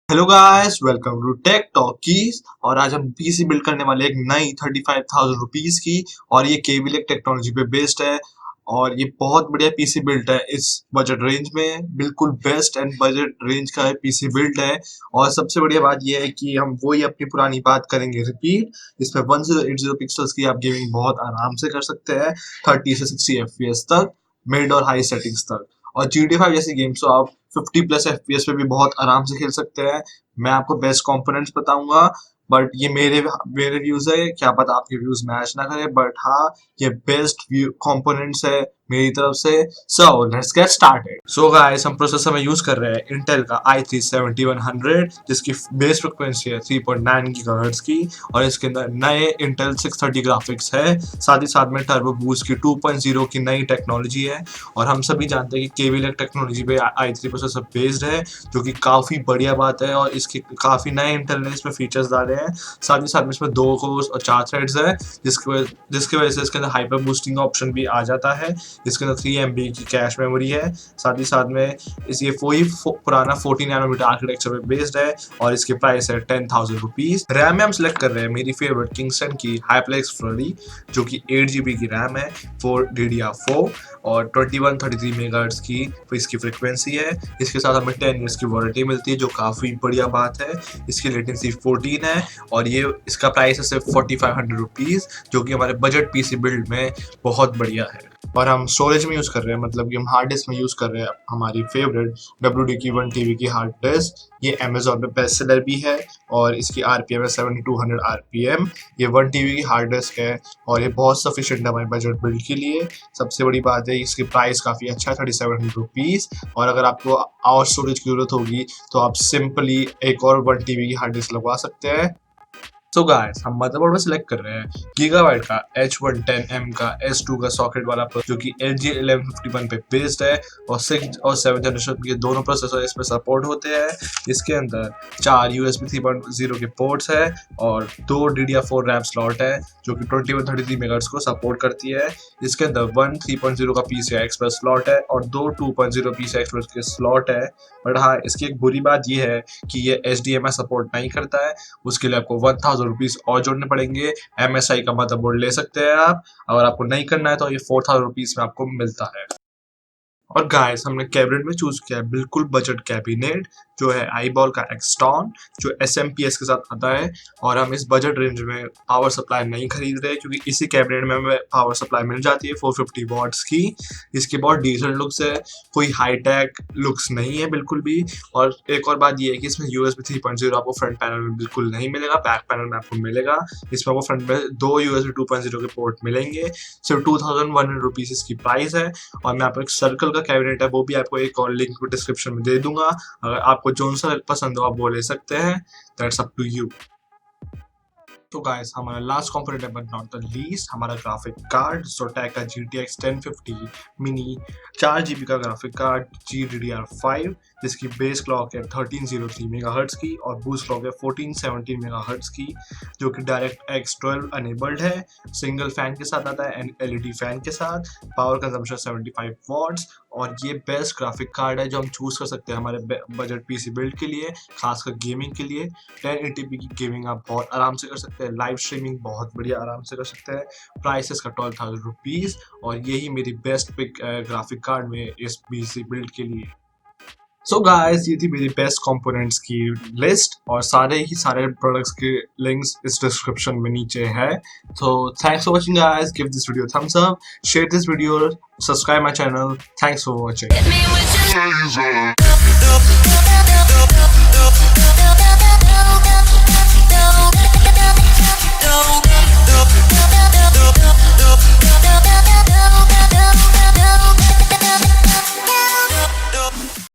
Hello guys, welcome to Tech Talkies. और आज हम पीसी बिल्ड करने वाले एक नई 35,000 रुपीज की। और ये केविलेक टेक्नोलॉजी पे बेस्ड है। और ये बहुत बढ़िया पीसी बिल्ड है इस बजट रेंज में। बिल्कुल बेस्ट एंड बजट रेंज का पीसी बिल्ड है। और सबसे बढ़िया बात ये है कि हम वही अपनी पुरानी बात करेंगे रिपीट। इसमें 1080 पिक्सल्स की आप गेमिंग बहुत आराम से कर सकते हैं, 30 से 60 FPS तक, मिड और हाई सेटिंग्स तक। और GTA 5 जैसी गेम्स तो आप 50+ FPS पे भी बहुत आराम से खेल सकते हैं। मैं आपको बेस्ट कंपोनेंट्स बताऊंगा, बट ये मेरे मेरे व्यूज है। क्या पता आपके व्यूज मैच ना करे, बट हाँ, ये बेस्ट व्यू कंपोनेंट्स है मेरी तरफ से। So let's get started. So guys, हम प्रोसेसर में यूज कर रहे हैं इंटेल का i3 7100, जिसकी बेस फ्रिक्वेंसी है 3.9 गीगाहर्ट्ज की। और इसके अंदर नए इंटेल 630 ग्राफिक्स है, साथ ही साथ में टर्बो बूस्ट की 2.0 की नई टेक्नोलॉजी है। और हम सभी जानते हैं कि केविलेक टेक्नोलॉजी पे i3 प्रोसेसर बेस्ड है, जो कि काफ़ी बढ़िया बात है। और इसके काफ़ी नए इंटेल ने इसमें फीचर्स डाले हैं। साथ ही साथ में इसमें 2 कोर्स और 4 थ्रेड्स है, जिसकी वजह से इसके अंदर हाइपर बूस्टिंग ऑप्शन भी आ जाता है। इसके अंदर 3 MB की कैश मेमोरी है। साथ ही साथ में ये वही पुराना 14 नैनोमीटर आर्किटेक्चर पे बेस्ड है। और इसकी प्राइस है 10,000 रुपीज। रैम में हम सेलेक्ट कर रहे हैं मेरी फेवरेट किंगस्टन की हाइपलेक्स फ्लोरी, जो कि 8 GB की रैम है, 4 DDR4 और 2133 मेगाहर्ट्ज की इसकी फ्रिक्वेंसी है। इसके साथ हमें 10 ईयर्स की वारंटी मिलती है, जो काफ़ी बढ़िया बात है। इसकी लेटेंसी 14 है। और ये इसका प्राइस है सिर्फ 4500 रुपीज़, जो कि हमारे बजट पीसी बिल्ड में बहुत बढ़िया है। और हम स्टोरेज में यूज़ कर रहे हैं, मतलब कि हम हार्ड डिस्क में यूज़ कर रहे हैं हमारी फेवरेट WD की 1 TB की हार्ड डिस्क। ये अमेजोन पे बेस्ट सेलर भी है। और इसकी RPM है 7200 RPM। ये 1 TB की हार्ड डिस्क है। और ये बहुत सफिशिएंट है हमारे बजट बिल्ड के लिए। सबसे बड़ी बात है, इसकी प्राइस काफ़ी अच्छा है, 3700 रुपीज़। और अगर आपको और स्टोरेज की जरूरत होगी तो आप सिंपली एक और 1 TB की हार्ड डिस्क लगवा सकते हैं। सो गाइस, हम मदरबोर्ड में सिलेक्ट कर रहे हैं गीगाबाइट का H110M का S2 का सॉकेट वाला, जो कि LG 1151 पे बेस्ड है। और 6 और 7 जनरेशन के दोनों प्रोसेसर इसमें सपोर्ट होते हैं। इसके अंदर 4 USB 3.0 के पोर्ट्स है और 2 DDR4 रैम स्लॉट है, जो कि 2133 मेगाहर्ट्ज को सपोर्ट करती है। इसके अंदर 1 3.0 का PCI Express स्लॉट है और 2 2.0 PCI Express के स्लॉट है। बट हाँ, इसकी एक बुरी बात यह है कि ये HDMI सपोर्ट नहीं करता है। उसके लिए आपको 1000 रुपीज़ और जोड़ने पड़ेंगे। MSI का मदरबोर्ड ले सकते हैं आप। अगर आपको नहीं करना है तो ये 4000 रुपीज़ में आपको मिलता है। और गाइस, हमने कैबिनेट में चूज किया है बिल्कुल बजट कैबिनेट, जो है आईबॉल का एक्सटॉन, जो SMPS के साथ आता है। और हम इस बजट रेंज में पावर सप्लाई नहीं खरीद रहे, क्योंकि इसी कैबिनेट में हमें पावर सप्लाई मिल जाती है 450 वॉट्स की। इसकी बहुत डिसेंट लुक्स है, कोई हाईटेक लुक्स नहीं है बिल्कुल भी। और एक और बात ये है कि इसमें USB 3.0 आपको फ्रंट पैनल में बिल्कुल नहीं मिलेगा, बैक पैनल में आपको मिलेगा। इसमें आपको फ्रंट में 2 USB 2.0 के पोर्ट मिलेंगे। सिर्फ 2100 रुपीज़ इसकी प्राइस है। और मैं आपको एक सर्कल का कैबिनेट है, वो भी आपको एक और लिंक डिस्क्रिप्शन में दे दूंगा। अगर आपको जोन सा पसंद हो आप वो ले सकते हैं। That's up to you. तो गाइस, हमारा लास्ट कंपोनेंट है बट नॉट द लीस्ट, हमारा ग्राफिक कार्ड Zotac का GTX 1050 मिनी 4 GB का ग्राफिक कार्ड GDDR5, जिसकी बेस क्लॉक है 1303 मेगाहर्ट्ज की और बूस्ट क्लॉक है 1417 मेगाहर्ट्ज की, जो कि डायरेक्ट X12 अनेबल्ड है। सिंगल फैन के साथ आता है, LED फैन के साथ। Power consumption 75 watts. और ये बेस्ट ग्राफिक कार्ड है जो हम चूज कर सकते हैं हमारे बजट पीसी बिल्ड के लिए, खासकर गेमिंग के लिए। 1080p की गेमिंग आप बहुत आराम से कर सकते हैं, लाइव स्ट्रीमिंग बहुत बढ़िया आराम से कर सकते हैं। प्राइस इसका 12,000 रुपीज़। और यही मेरी बेस्ट पिक ग्राफिक कार्ड में इस पीसी बिल्ड के लिए। सो गाइस, ये थी मेरी बेस्ट कंपोनेंट्स की लिस्ट। और सारे प्रोडक्ट्स के लिंक्स इस डिस्क्रिप्शन में नीचे है। तो thanks for watching guys, give this video Thums up, share this video, subscribe my channel. Thanks for watching.